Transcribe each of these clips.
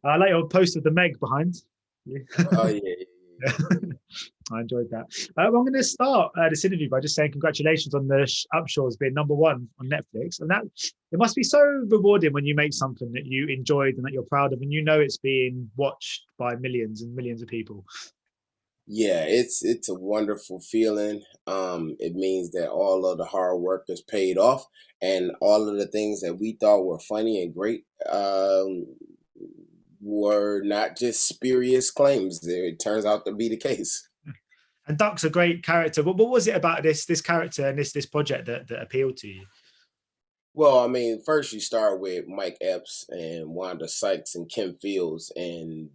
I like your post of the Meg behind. Yeah. Oh yeah, yeah, yeah, yeah. I enjoyed that. I'm going to start this interview by just saying congratulations on the Upshaws being #1 on Netflix, and that it must be so rewarding when you make something that you enjoyed and that you're proud of, and you know it's being watched by millions and millions of people. Yeah, it's a wonderful feeling. It means that all of the hard work is paid off, and all of the things that we thought were funny and great were not just spurious claims. It turns out to be the case. And Duck's a great character. But what was it about this character and this project that appealed to you? Well, I mean, first you start with Mike Epps and Wanda Sykes and Kim Fields, and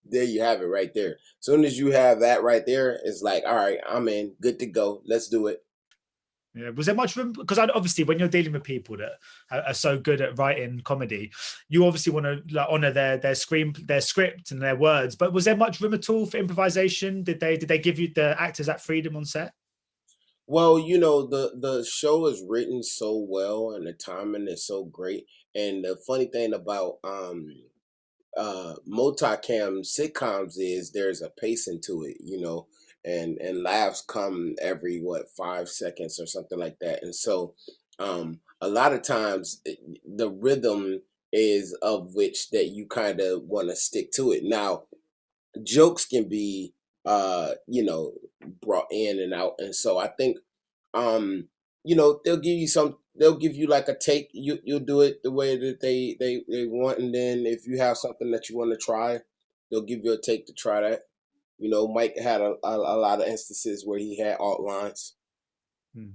there you have it right there. Soon as you have that right there, it's like, all right, I'm in, good to go. Let's do it. Yeah, was there much room? Because obviously, when you're dealing with people that are so good at writing comedy, you obviously want to like, honor their script and their words. But was there much room at all for improvisation? Did they give you the actors that freedom on set? Well, the show is written so well and the timing is so great. And the funny thing about multicam sitcoms is there's a pacing to it, and laughs come every 5 seconds or something like that. And so a lot of times the rhythm is of which that you kind of want to stick to it. Now, jokes can be brought in and out, and so I think they'll give you like a take. You'll do it the way that they want, and then if you have something that you want to try, they'll give you a take to try that. Mike had a lot of instances where he had alt lines. Hmm.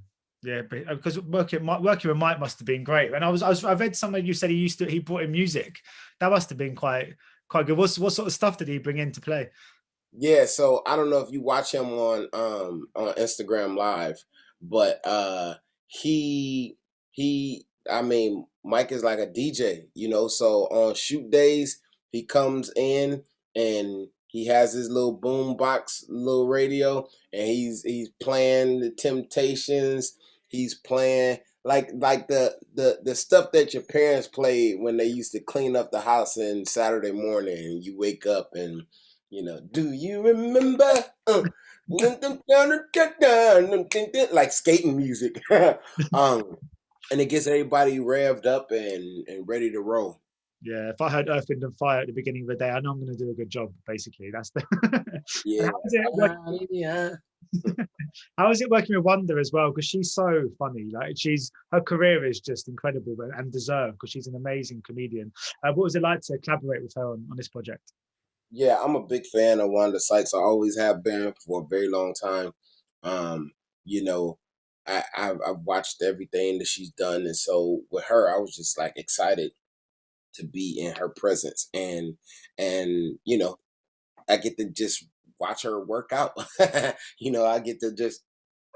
Yeah, because working with Mike must have been great. And I read somewhere you said he brought in music. That must have been quite good. What sort of stuff did he bring in to play? Yeah, so I don't know if you watch him on Instagram Live, but he I mean Mike is like a DJ, so on shoot days he comes in and he has his little boom box, little radio, and he's playing the Temptations. He's playing like the stuff that your parents played when they used to clean up the house in Saturday morning and you wake up and do you remember? Like skating music. And it gets everybody revved up and ready to roll. Yeah, if I heard Earth, Wind and Fire at the beginning of the day, I know I'm going to do a good job. Basically, that's the. And Yeah. how is it Yeah. how is it working with Wanda as well? Because she's so funny. Like her career is just incredible and deserved because she's an amazing comedian. What was it like to collaborate with her on this project? Yeah, I'm a big fan of Wanda Sykes. I always have been for a very long time. You know, I've watched everything that she's done, and so with her, I was just like excited to be in her presence, and I get to just watch her work out. I get to just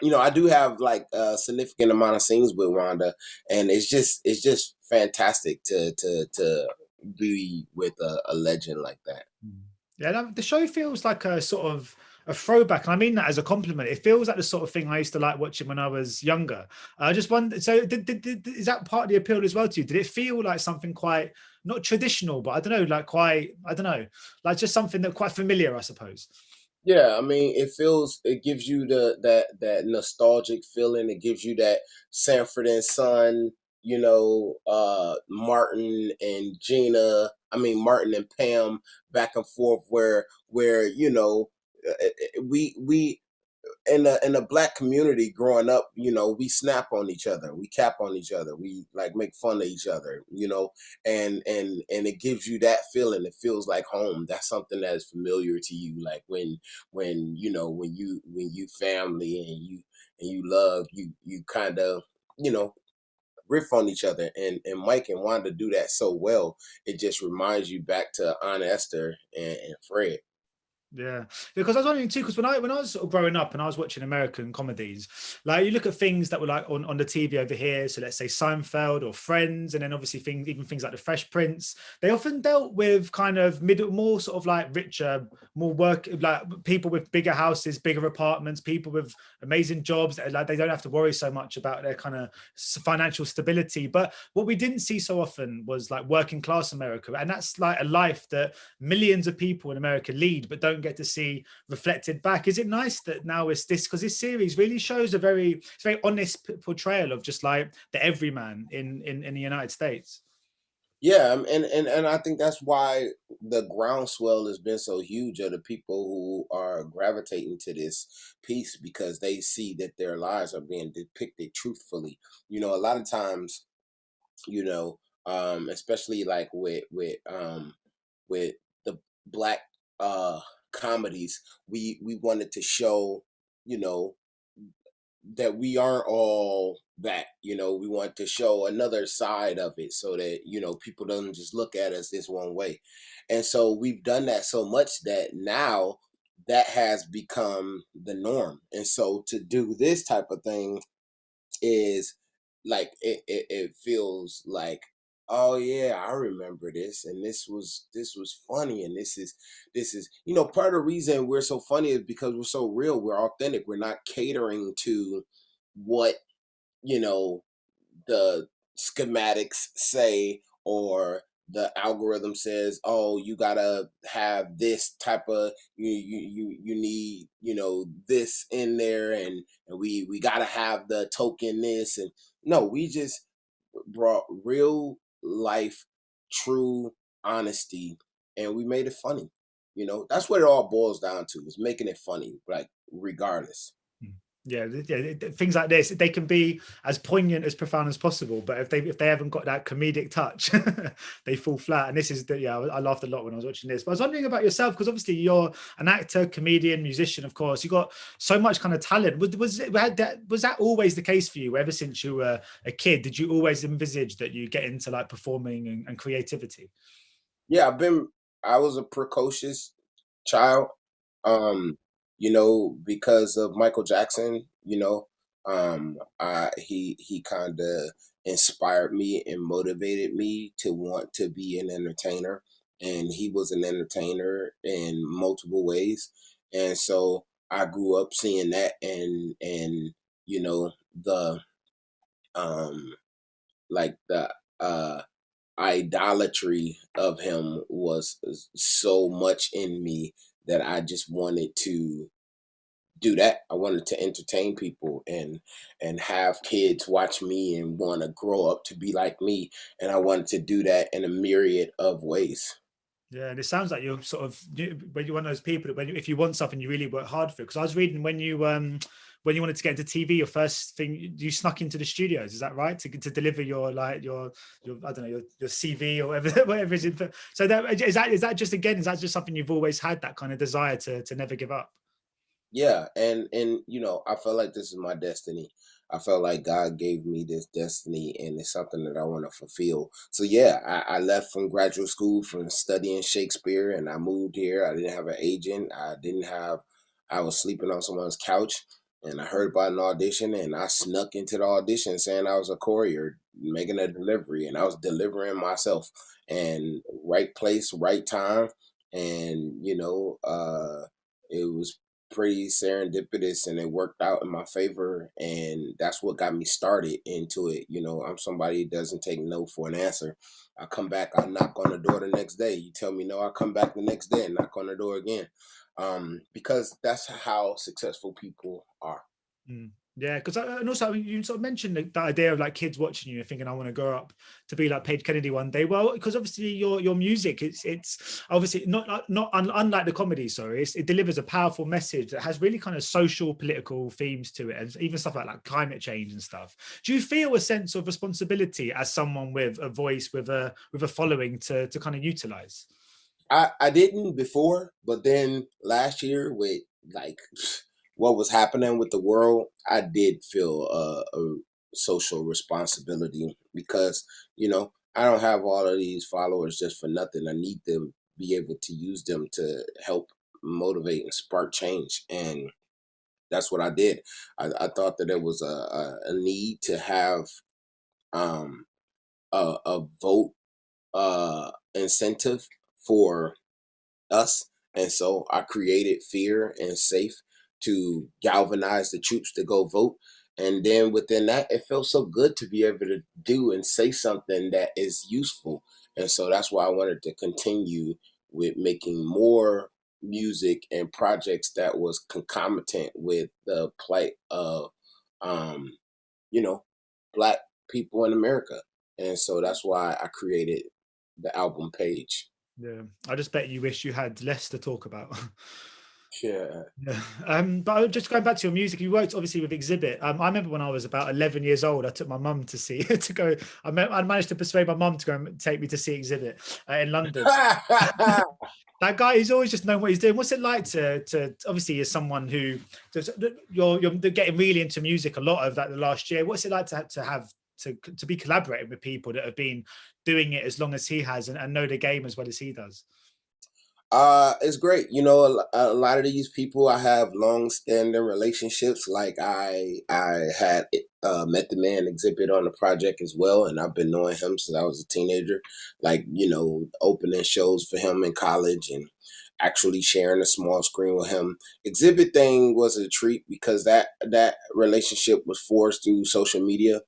I do have like a significant amount of scenes with Wanda, and it's just fantastic to be with a legend like that. Mm. Yeah, the show feels like a sort of a throwback, and I mean that as a compliment. It feels like the sort of thing I used to like watching when I was younger. I just wonder, so is that part of the appeal as well to you? Did it feel like something quite not traditional, but I don't know, like quite, I don't know, like just something that quite familiar, I suppose. Yeah, I mean, it gives you that nostalgic feeling. It gives you that Sanford and Son, Martin and Gina. I mean, Martin and Pam back and forth, where we in a black community growing up, we snap on each other, we cap on each other, we like make fun of each other, and it gives you that feeling. It feels like home. That's something that is familiar to you, like when you family and you love you kind of riff on each other, and Mike and Wanda do that so well. It just reminds you back to Aunt Esther and Fred. Yeah, because I was wondering too, because when I was sort of growing up and I was watching American comedies, like you look at things that were like on the TV over here, so let's say Seinfeld or Friends, and then obviously things like the Fresh Prince, they often dealt with kind of middle, more sort of like richer, more work, like people with bigger houses, bigger apartments, people with amazing jobs, like they don't have to worry so much about their kind of financial stability. But what we didn't see so often was like working class America, and that's like a life that millions of people in America lead, but don't get to see reflected back. Is it nice that now it's this, because this series really shows it's very honest portrayal of just like the everyman in the United States. Yeah, and I think that's why the groundswell has been so huge of the people who are gravitating to this piece, because they see that their lives are being depicted truthfully. You know, a lot of times, you know, especially like with the black comedies, we wanted to show, you know, that we aren't all that. You know, we want to show another side of it, so that, you know, people don't just look at us this one way. And so we've done that so much that now that has become the norm. And so to do this type of thing is like, it feels like, oh yeah, I remember this, and this was funny, and this is, you know, part of the reason we're so funny is because we're so real, we're authentic, we're not catering to what, you know, the schematics say, or the algorithm says, oh, you gotta have this type of, you need, you know, this in there, and we gotta have the token this. And no, we just brought real life, true honesty, and we made it funny. You know, that's what it all boils down to, is making it funny, like, regardless. Mm. Yeah, yeah, things like this, they can be as poignant, as profound as possible, but if they haven't got that comedic touch, they fall flat. And this is the, yeah, I laughed a lot when I was watching this. But I was wondering about yourself, because obviously you're an actor, comedian, musician. Of course, you got so much kind of talent. Was that always the case for you ever since you were a kid? Did you always envisage that you get into like performing and creativity? Yeah, I was a precocious child. Um, you know, because of Michael Jackson, you know, he kind of inspired me and motivated me to want to be an entertainer, and he was an entertainer in multiple ways. And so I grew up seeing that, and you know, the um like the idolatry of him was so much in me that I just wanted to do that. I wanted to entertain people, and have kids watch me and want to grow up to be like me. And I wanted to do that in a myriad of ways. Yeah, and it sounds like you're sort of when you're one of those people that if you want something, you really work hard for it. Because I was reading when you wanted to get into TV, your first thing you snuck into the studios. Is that right? To deliver your like your I don't know your CV or whatever whatever is it. So that is that just again, is that just something you've always had, that kind of desire to never give up? Yeah, and you know, I felt like this is my destiny. I felt like God gave me this destiny, and it's something that I want to fulfill. So yeah, I left from graduate school from studying Shakespeare, and I moved here. I didn't have an agent. I was sleeping on someone's couch, and I heard about an audition, and I snuck into the audition saying I was a courier making a delivery, and I was delivering myself. And right place, right time, and you know, it was pretty serendipitous, and it worked out in my favor, and that's what got me started into it. You know, I'm somebody who doesn't take no for an answer. I come back, I knock on the door the next day, you tell me no, I come back the next day and knock on the door again. Because that's how successful people are. Mm. Yeah, because and also, I mean, you sort of mentioned that idea of like kids watching you and thinking, I want to grow up to be like Paige Kennedy one day. Well, because obviously your music, it's obviously unlike the comedy. Sorry, it delivers a powerful message that has really kind of social, political themes to it, and even stuff like climate change and stuff. Do you feel a sense of responsibility as someone with a voice, with a following to kind of utilize? I didn't before, but then last year with like what was happening with the world, I did feel a social responsibility, because you know, I don't have all of these followers just for nothing. I need them be able to use them to help motivate and spark change. And that's what I did. I thought that there was a need to have um, a vote incentive for us. And so I created Fear and Safe to galvanize the troops to go vote. And then within that, it felt so good to be able to do and say something that is useful. And so that's why I wanted to continue with making more music and projects that was concomitant with the plight of, um, you know, Black people in America. And so that's why I created the album page. Yeah, I just bet you wish you had less to talk about. Yeah. Yeah. But just going back to your music, you worked obviously with Xzibit. I remember when I was about 11 years old, I took my mum to see to go. I managed to persuade my mum to go and take me to see Xzibit in London. That guy, he's always just known what he's doing. What's it like to obviously as someone who does, you're getting really into music a lot of that the last year. What's it like to be collaborating with people that have been doing it as long as he has and know the game as well as he does? It's great. You know, a lot of these people I have long-standing relationships. Like I had met the man Xzibit on the project as well, and I've been knowing him since I was a teenager. Like, you know, opening shows for him in college and actually sharing a small screen with him. Xzibit thing was a treat because that relationship was forged through social media.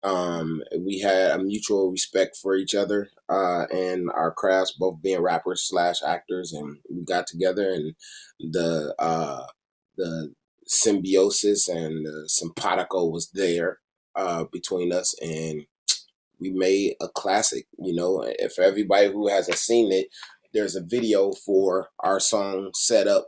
We had a mutual respect for each other and our crafts, both being rappers slash actors, and we got together, and the symbiosis and the simpatico was there between us, and we made a classic. You know, if for everybody who hasn't seen it, there's a video for our song "Set Up,"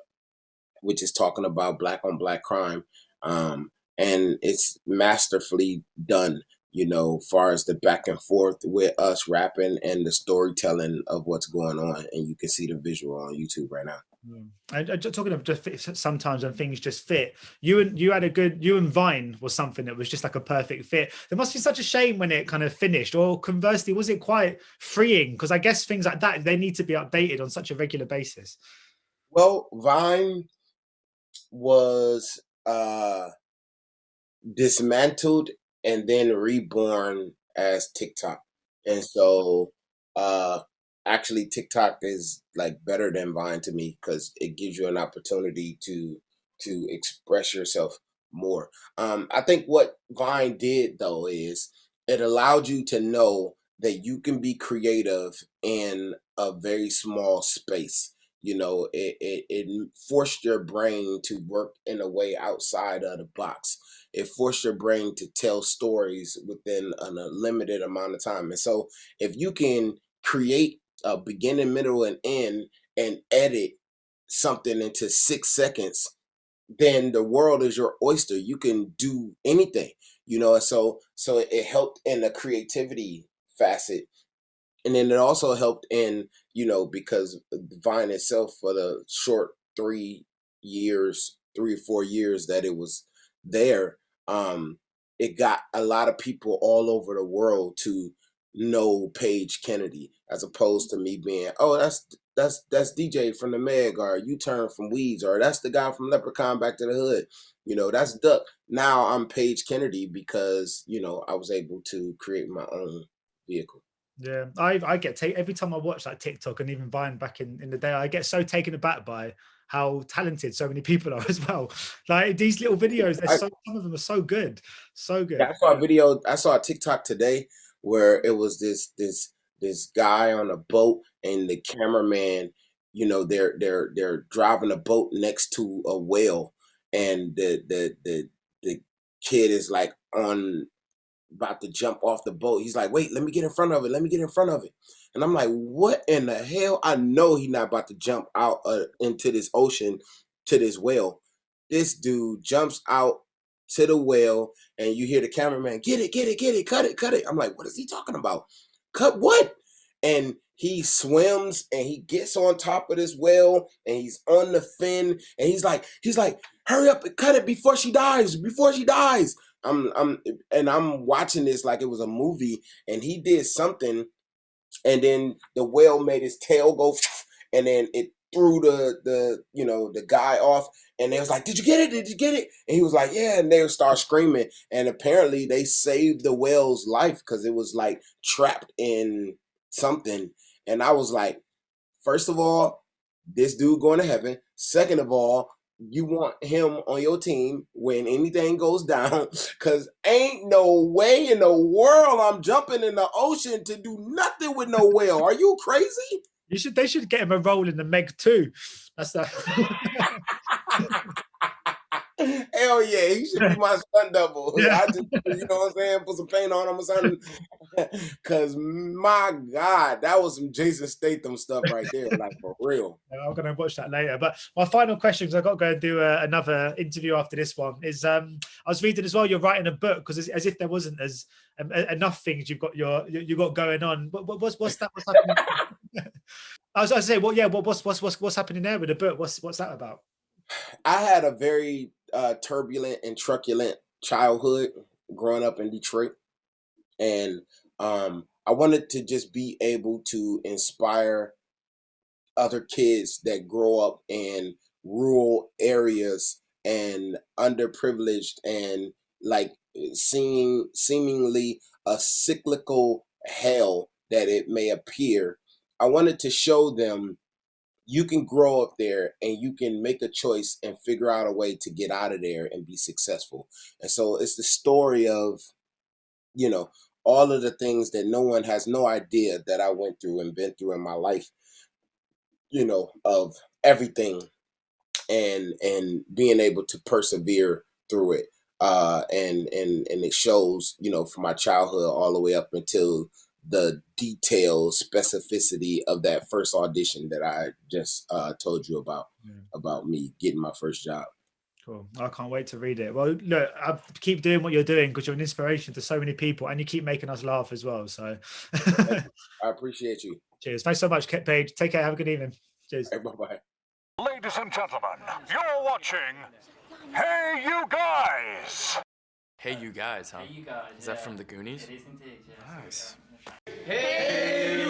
which is talking about Black on Black crime, and it's masterfully done. You know, far as the back and forth with us rapping and the storytelling of what's going on, and you can see the visual on YouTube right now. And just talking of just fit, sometimes when things just fit, you and Vine was something that was just like a perfect fit. There must be such a shame when it kind of finished, or conversely, was it quite freeing? Because I guess things like that, they need to be updated on such a regular basis. Well, Vine was dismantled and then reborn as TikTok. And so actually TikTok is like better than Vine to me because it gives you an opportunity to express yourself more. I think what Vine did though is it allowed you to know that you can be creative in a very small space. You know, it forced your brain to work in a way outside of the box. It forced your brain to tell stories within a limited amount of time. And so if you can create a beginning, middle, and end and edit something into 6 seconds, then the world is your oyster. You can do anything, you know. And so it helped in the creativity facet. And then it also helped in, you know, because Vine itself for the short 3 or 4 years that it was there, it got a lot of people all over the world to know Paige Kennedy, as opposed to me being, oh, that's DJ from the Meg, or U-Turn from Weeds, or that's the guy from Leprechaun Back to the Hood. You know, that's Duck. Now I'm Paige Kennedy because, you know, I was able to create my own vehicle. Yeah, I get every time I watch like TikTok and even Vine back in the day, I get so taken aback by how talented so many people are as well. Like these little videos, some of them are so good, so good. Yeah, I saw a TikTok today where it was this guy on a boat and the cameraman, you know, they're driving a boat next to a whale, and the kid is like on about to jump off the boat. He's like, wait, let me get in front of it. Let me get in front of it. And I'm like, what in the hell? I know he's not about to jump out into this ocean to this whale. This dude jumps out to the whale, and you hear the cameraman, get it, cut it, cut it. I'm like, what is he talking about? Cut what? And he swims and he gets on top of this whale and he's on the fin and he's like, hurry up and cut it before she dies, I'm watching this like it was a movie, and he did something, and then the whale made his tail go, and then it threw the guy off, and they was like, "Did you get it? Did you get it?" And he was like, "Yeah," and they would start screaming, and apparently they saved the whale's life because it was like trapped in something. And I was like, first of all, this dude going to heaven. Second of all, you want him on your team when anything goes down, because ain't no way in the world I'm jumping in the ocean to do nothing with no whale. Are you crazy? They should get him a role in the Meg 2. That's that. Hell yeah, he should be my stunt double. Yeah. I just, you know what I'm saying, put some paint on him or something. Cause my God, that was some Jason Statham stuff right there, like for real. I'm going to watch that later. But my final question, because I've got to go and do another interview after this one, is I was reading as well, you're writing a book, because as if there wasn't enough things you've got going on. What's that? What's happening? I was saying, well, yeah, what's happening there with the book? What's that about? I had a very turbulent and truculent childhood growing up in Detroit, and I wanted to just be able to inspire other kids that grow up in rural areas and underprivileged and like seeing seemingly a cyclical hell that it may appear. I wanted to show them you can grow up there and you can make a choice and figure out a way to get out of there and be successful. And so it's the story of, all of the things that no one has no idea that I went through and been through in my life, of everything and being able to persevere through it. And it shows, from my childhood all the way up until the detailed specificity of that first audition that I just told you about me getting my first job. Cool. I can't wait to read it. Well, look, keep doing what you're doing, because you're an inspiration to so many people, and you keep making us laugh as well. So I appreciate you. Cheers. Thanks so much, Paige. Take care. Have a good evening. Cheers. Hey, bye-bye. Ladies and gentlemen, you're watching Hey You Guys. Hey You Guys, huh? Hey You Guys. Is that from the Goonies? It is indeed, yeah. Nice. Hey